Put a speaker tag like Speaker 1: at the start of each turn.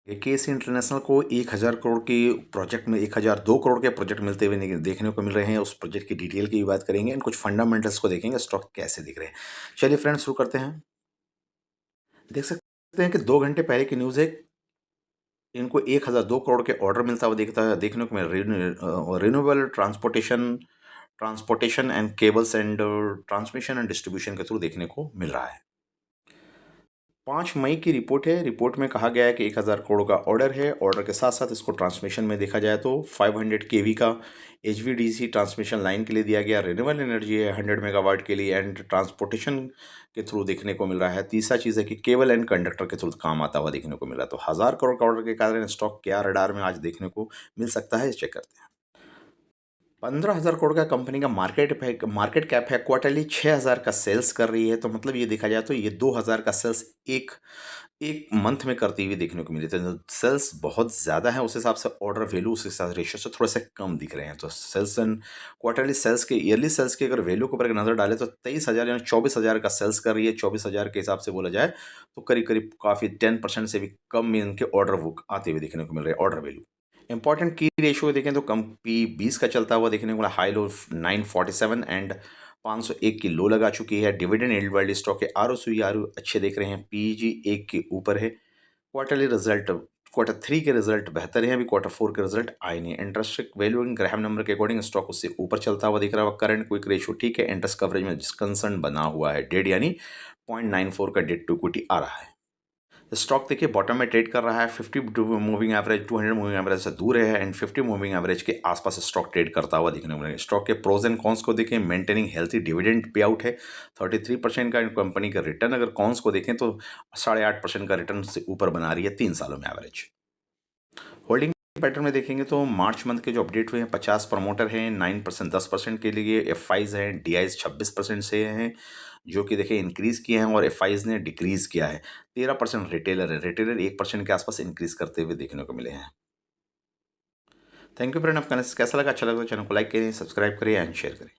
Speaker 1: केसी international को 1000 करोड़ की project में 1002 करोड़ के प्रोजेक्ट मिलते हुए देखने को मिल रहे हैं। उस प्रोजेक्ट की डिटेल की भी बात करेंगे एंड कुछ फंडामेंटल्स को देखेंगे, स्टॉक कैसे दिख रहे हैं। चलिए फ्रेंड्स, शुरू करते हैं। देख सकते हैं कि 2 घंटे पहले की न्यूज़ है। इनको 1002 करोड़ के ऑर्डर मिलता हुआ देखने को मिल renewable transportation and cables and transmission and distribution के थ्रू देखने को मिल रहा है। 5 मई की रिपोर्ट है। रिपोर्ट में कहा गया है कि 1000 करोड़ का ऑर्डर है। ऑर्डर के साथ साथ इसको ट्रांसमिशन में देखा जाए तो 500 केवी का HVDC ट्रांसमिशन लाइन के लिए दिया गया। रिन्यूएबल एनर्जी है 100 मेगावाट के लिए एंड ट्रांसपोर्टेशन के थ्रू देखने को मिल रहा है। तीसरा चीज़ है कि केबल एंड कंडक्टर के थ्रू काम आता हुआ देखने को मिल रहा है। तो 1000 करोड़ का ऑर्डर के कारण स्टॉक क्या रडार में आज देखने को मिल सकता है, चेक करते हैं। 15,000 करोड़ का कंपनी का मार्केट कैप है। क्वार्टरली 6,000 का सेल्स कर रही है। तो मतलब ये देखा जाए तो ये 2,000 का सेल्स एक एक मंथ में करती हुई देखने को मिली। तो सेल्स बहुत ज़्यादा है, उस हिसाब से ऑर्डर वैल्यू उस हिसाब से रेशियो से थोड़े से कम दिख रहे हैं। तो सेल्स एंड क्वार्टरली सेल्स के ईयरली सेल्स के अगर वैल्यू के ऊपर नज़र डालें तो 23,000 यानी 24,000 का सेल्स कर रही है। 24,000 के हिसाब से बोला जाए तो करीब करीब काफ़ी 10% से भी कम में इनके ऑर्डर बुक आते हुए देखने को मिल रहे हैं, ऑर्डर वैल्यू। इंपॉर्टेंट की रेशियो देखें तो कम P20 का चलता हुआ देखने को मिला। हाई लो 947 एंड 501 की लो लगा चुकी है। डिविडेंड यील्ड वाली स्टॉक के आर अच्छे देख रहे हैं। PEG 1 के ऊपर है। क्वार्टर 3 के रिजल्ट बेहतर हैं। अभी क्वार्टर 4 के रिजल्ट आए नहीं। इंटरेस्ट वैल्यू ग्राहम नंबर के अकॉर्डिंग स्टॉक उससे ऊपर चलता हुआ दिख रहा है। करंट क्विक रेशियो ठीक है। इंटरेस्ट कवरेज में कंसर्न बना हुआ है। डेट यानी 0.94 का डेट टू इक्विटी आ रहा है। स्टॉक देखिए बॉटम में ट्रेड कर रहा है। 50 मूविंग एवरेज 200 मूविंग एवरेज से दूर है एंड 50 मूविंग एवरेज के आसपास स्टॉक ट्रेड करता हुआ दिखने को मिलेगा। स्टॉक के प्रोज एंड कॉन्स को देखें। Maintaining healthy dividend pay out है 33% का। कंपनी का रिटर्न अगर कॉन्स को देखें तो 8.5% का रिटर्न से ऊपर बना रही है 3 सालों में एवरेज। होल्डिंग पैटर्न में देखेंगे तो मार्च मंथ के जो अपडेट हुए हैं 50 प्रमोटर हैं, 9% 10% के लिए FIs हैं, DIs 26% से हैं जो कि देखिए इंक्रीज़ किए हैं और FIs ने डिक्रीज़ किया है। 13% रिटेलर है। रिटेलर 1% के आसपास इंक्रीज़ करते हुए देखने को मिले हैं। थैंक यू फ्रेंड, आपका कैसा लगा? अच्छा लगा तो चैनल को लाइक करें, सब्सक्राइब करें एंड शेयर करें।